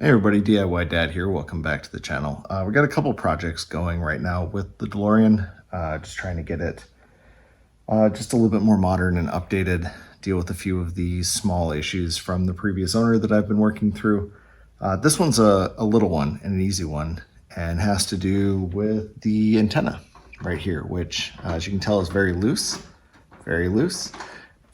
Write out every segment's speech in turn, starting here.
Hey everybody, DIY Dad here. Welcome back to the channel. We got a couple projects going right now with the DeLorean. Just trying to get it just a little bit more modern and updated, deal with a few of the small issues from the previous owner that I've been working through. This one's a little one and an easy one, and has to do with the antenna right here, which as you can tell is very loose,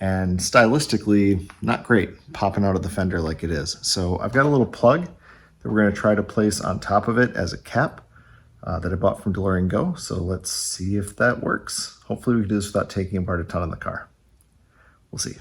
and stylistically not great, popping out of the fender like it is. So I've got a little plug that we're going to try to place on top of it as a cap that I bought from DeLorean Go. So let's see if that works. Hopefully we can do this without taking apart a ton of the car. We'll see.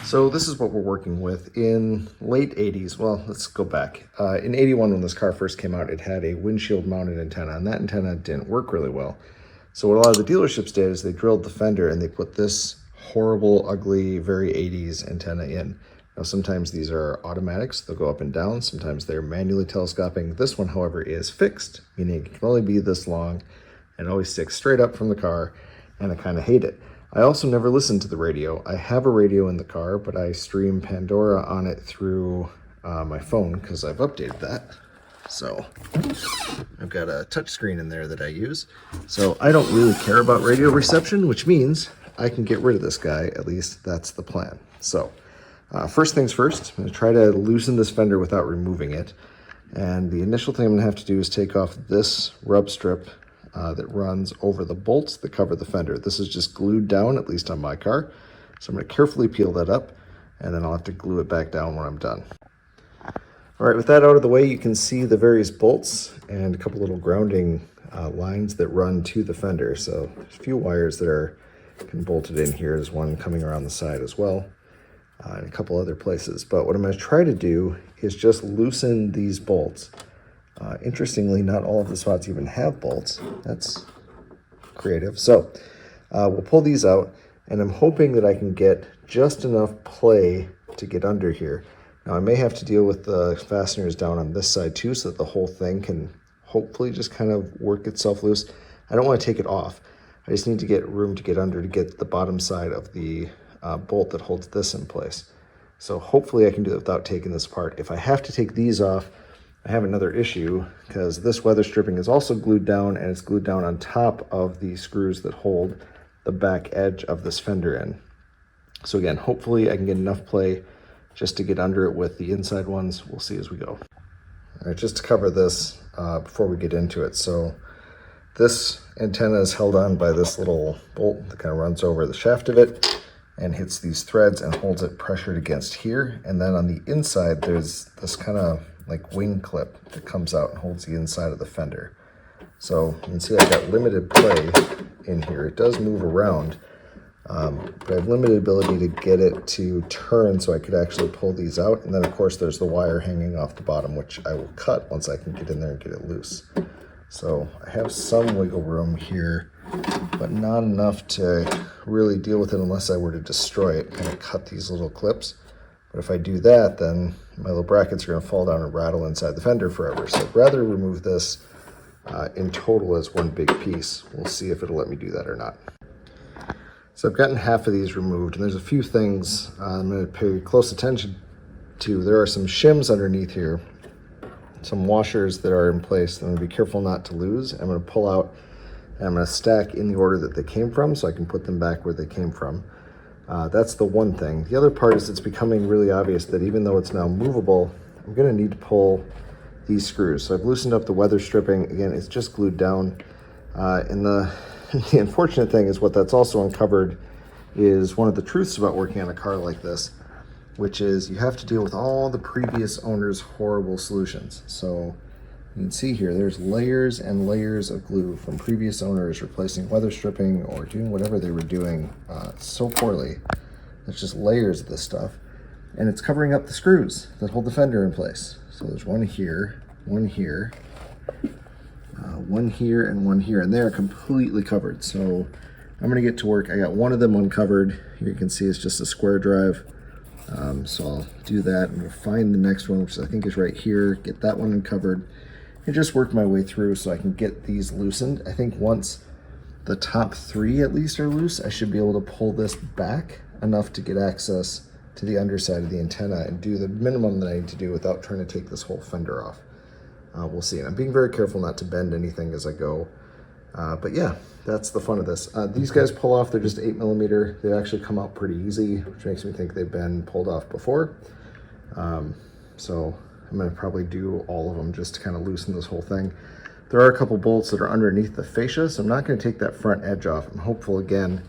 So this is what we're working with. In late 80s, well, let's go back. In 81, when this car first came out, it had a windshield mounted antenna, and that antenna didn't work really well. So what a lot of the dealerships did is they drilled the fender and they put this horrible, ugly, very 80s antenna in. Now, sometimes these are automatics, they'll go up and down. Sometimes they're manually telescoping. This one, however, is fixed, meaning it can only be this long and always sticks straight up from the car, and I kind of hate it. I also never listen to the radio. I have a radio in the car, but I stream Pandora on it through my phone because I've updated that. So I've got a touch screen in there that I use. So I don't really care about radio reception, which means I can get rid of this guy. At least that's the plan. So first things first, I'm going to try to loosen this fender without removing it. And the initial thing I'm going to have to do is take off this rub strip that runs over the bolts that cover the fender. This is just glued down, at least on my car. So I'm going to carefully peel that up, and then I'll have to glue it back down when I'm done. All right, with that out of the way, you can see the various bolts and a couple little grounding lines that run to the fender. So there's a few wires that are bolted in here. There's one coming around the side as well, and a couple other places. But what I'm going to try to do is just loosen these bolts. Interestingly, not all of the spots even have bolts. That's creative. So we'll pull these out, and I'm hoping that I can get just enough play to get under here. Now I may have to deal with the fasteners down on this side too, so that the whole thing can hopefully just kind of work itself loose. I don't want to take it off. I just need to get room to get under to get the bottom side of the bolt that holds this in place. So hopefully I can do it without taking this apart. If I have to take these off, I have another issue because this weather stripping is also glued down, and it's glued down on top of the screws that hold the back edge of this fender in. So again, hopefully I can get enough play just to get under it with the inside ones. We'll see as we go. All right, just to cover this before we get into it. So this antenna is held on by this little bolt that kind of runs over the shaft of it and hits these threads and holds it pressured against here. And then on the inside, there's this kind of like wing clip that comes out and holds the inside of the fender. So you can see I've got limited play in here. It does move around, but I have limited ability to get it to turn so I could actually pull these out. And then of course there's the wire hanging off the bottom, which I will cut once I can get in there and get it loose. So I have some wiggle room here, but not enough to really deal with it unless I were to destroy it, kind of cut these little clips. But if I do that, then my little brackets are going to fall down and rattle inside the fender forever. So I'd rather remove this in total as one big piece. We'll see if it'll let me do that or not. So I've gotten half of these removed, and there's a few things I'm going to pay close attention to. There are some shims underneath here, some washers that are in place that I'm going to be careful not to lose. I'm going to pull out, and I'm going to stack in the order that they came from so I can put them back where they came from. That's the one thing. The other part is it's becoming really obvious that even though it's now movable, I'm going to need to pull these screws. So I've loosened up the weather stripping. Again, it's just glued down. And the unfortunate thing is what that's also uncovered is one of the truths about working on a car like this, which is you have to deal with all the previous owner's horrible solutions. So you can see here, there's layers and layers of glue from previous owners replacing weather stripping or doing whatever they were doing so poorly. There's just layers of this stuff, and it's covering up the screws that hold the fender in place. So there's one here, one here, one here, and one here, and they're completely covered. So I'm gonna get to work. I got one of them uncovered. Here you can see it's just a square drive. So I'll do that. I'm gonna find the next one, which I think is right here, get that one uncovered. I just worked my way through so I can get these loosened. I think once the top 3 at least are loose, I should be able to pull this back enough to get access to the underside of the antenna and do the minimum that I need to do without trying to take this whole fender off. We'll see. And I'm being very careful not to bend anything as I go. But yeah, that's the fun of this. These guys pull off, they're just 8mm. They actually come out pretty easy, which makes me think they've been pulled off before. So I'm gonna probably do all of them just to kind of loosen this whole thing. There are a couple bolts that are underneath the fascia, so I'm not gonna take that front edge off. I'm hopeful again,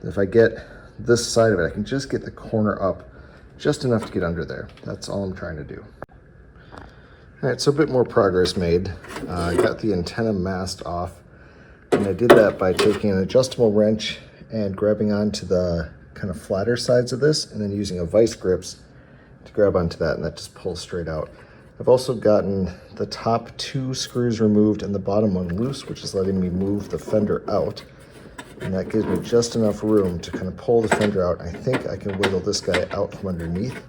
that if I get this side of it, I can just get the corner up just enough to get under there. That's all I'm trying to do. All right, so a bit more progress made. I got the antenna mast off, and I did that by taking an adjustable wrench and grabbing onto the kind of flatter sides of this, and then using a vice grips to grab onto that, and that just pulls straight out. I've also gotten the top 2 screws removed and the bottom one loose, which is letting me move the fender out. And that gives me just enough room to kind of pull the fender out. I think I can wiggle this guy out from underneath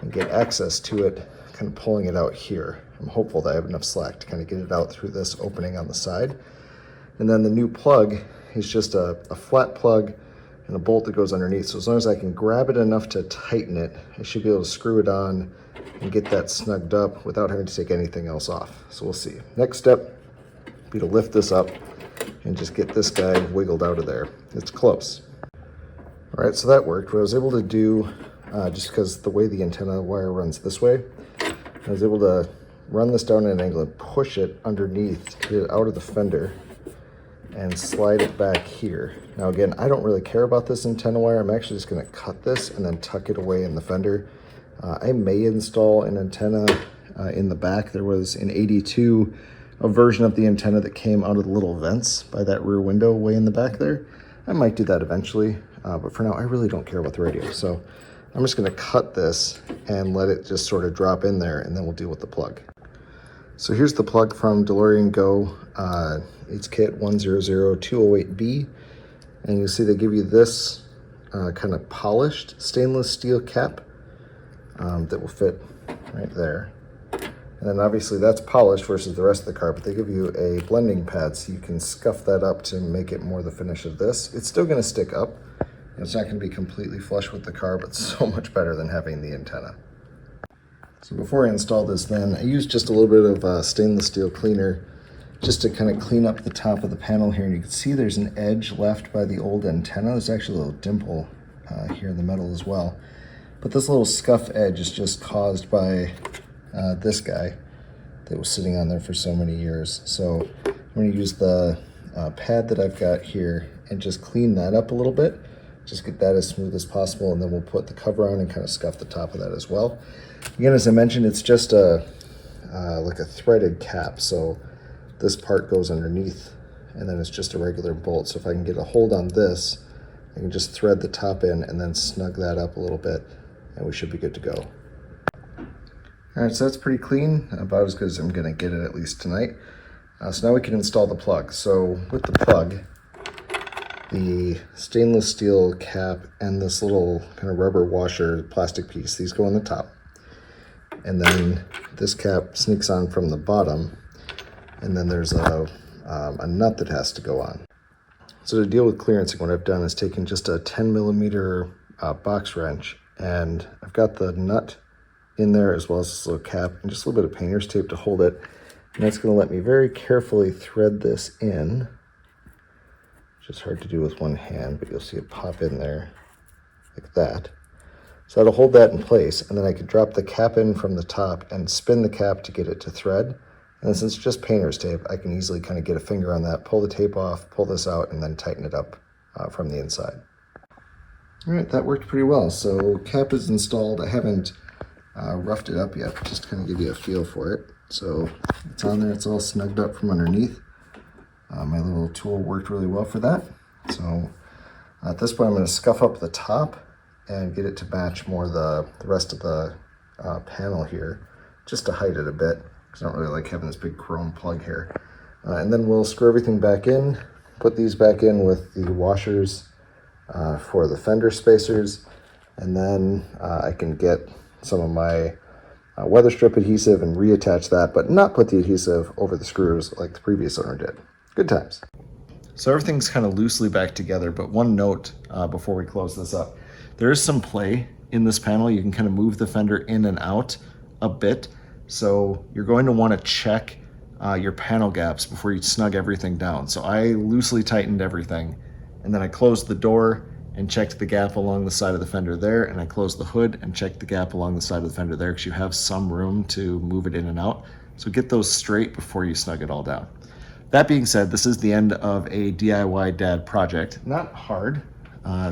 and get access to it, kind of pulling it out here. I'm hopeful that I have enough slack to kind of get it out through this opening on the side. And then the new plug is just a flat plug and a bolt that goes underneath. So as long as I can grab it enough to tighten it, I should be able to screw it on and get that snugged up without having to take anything else off. So we'll see. Next step be to lift this up and just get this guy wiggled out of there. It's close. All right, so that worked. What I was able to do, just because the way the antenna wire runs this way, I was able to run this down at an angle and push it underneath to get it out of the fender and slide it back here. Now again, I don't really care about this antenna wire. I'm actually just gonna cut this and then tuck it away in the fender. I may install an antenna in the back. There was in '82 a version of the antenna that came out of the little vents by that rear window way in the back there. I might do that eventually, but for now I really don't care about the radio. So I'm just gonna cut this and let it just sort of drop in there, and then we'll deal with the plug. So here's the plug from DeLorean Go. It's kit 100208B, and you see they give you this kind of polished stainless steel cap that will fit right there. And then obviously that's polished versus the rest of the car, but they give you a blending pad so you can scuff that up to make it more the finish of this. It's still gonna stick up. It's not gonna be completely flush with the car, but so much better than having the antenna. So before I install this then, I used just a little bit of stainless steel cleaner just to kind of clean up the top of the panel here. And you can see there's an edge left by the old antenna. There's actually a little dimple here in the metal as well. But this little scuff edge is just caused by this guy that was sitting on there for so many years. So I'm going to use the pad that I've got here and just clean that up a little bit. Just get that as smooth as possible, and then we'll put the cover on and kind of scuff the top of that as well. Again, as I mentioned, it's just a like a threaded cap. So this part goes underneath, and then it's just a regular bolt. So if I can get a hold on this, I can just thread the top in and then snug that up a little bit, and we should be good to go. All right, so that's pretty clean, about as good as I'm gonna get it at least tonight. So now we can install the plug. So with the plug, the stainless steel cap and this little kind of rubber washer plastic piece, these go on the top. And then this cap sneaks on from the bottom, and then there's a nut that has to go on. So to deal with clearancing, what I've done is taken just a 10mm box wrench, and I've got the nut in there as well as this little cap and just a little bit of painter's tape to hold it. And that's going to let me very carefully thread this in. It's just hard to do with one hand, but you'll see it pop in there like that. So that'll hold that in place, and then I could drop the cap in from the top and spin the cap to get it to thread. And since it's just painter's tape, I can easily kind of get a finger on that, pull the tape off, pull this out, and then tighten it up from the inside. All right, that worked pretty well. So cap is installed. I haven't roughed it up yet, just to kind of give you a feel for it. So it's on there, it's all snugged up from underneath. My little tool worked really well for that. So at this point, I'm going to scuff up the top and get it to match more the rest of the panel here, just to height it a bit, because I don't really like having this big chrome plug here. And then we'll screw everything back in, put these back in with the washers for the fender spacers, and then I can get some of my weather strip adhesive and reattach that, but not put the adhesive over the screws like the previous owner did. Good times. So everything's kind of loosely back together, but one note before we close this up. There is some play in this panel. You can kind of move the fender in and out a bit. So you're going to want to check your panel gaps before you snug everything down. So I loosely tightened everything, and then I closed the door and checked the gap along the side of the fender there, and I closed the hood and checked the gap along the side of the fender there, because you have some room to move it in and out. So get those straight before you snug it all down. That being said, this is the end of a DIY dad project. Not hard,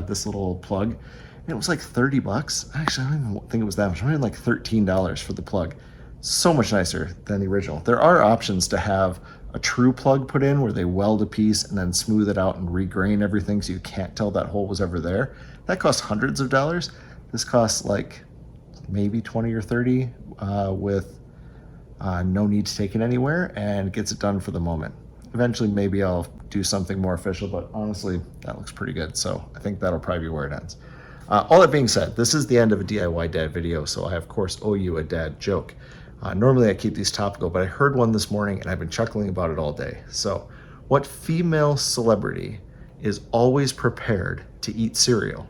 this little plug. And it was like 30 bucks. Actually, I don't even think it was that much. I only had like $13 for the plug. So much nicer than the original. There are options to have a true plug put in where they weld a piece and then smooth it out and regrain everything so you can't tell that hole was ever there. That costs hundreds of dollars. This costs like maybe 20 or 30 with no need to take it anywhere, and gets it done for the moment. Eventually, maybe I'll do something more official, but honestly, that looks pretty good. So I think that'll probably be where it ends. All that being said, this is the end of a DIY dad video, so I of course owe you a dad joke. Normally I keep these topical, but I heard one this morning and I've been chuckling about it all day. So, what female celebrity is always prepared to eat cereal?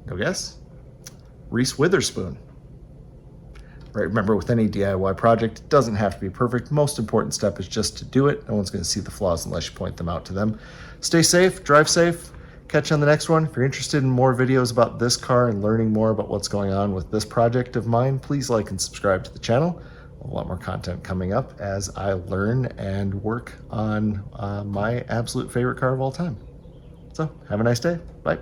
No guess? Reese Witherspoon. Right, remember, with any DIY project, it doesn't have to be perfect. Most important step is just to do it. No one's going to see the flaws unless you point them out to them. Stay safe, drive safe. Catch you on the next one. If you're interested in more videos about this car and learning more about what's going on with this project of mine, please like and subscribe to the channel. A lot more content coming up as I learn and work on my absolute favorite car of all time. So have a nice day. Bye.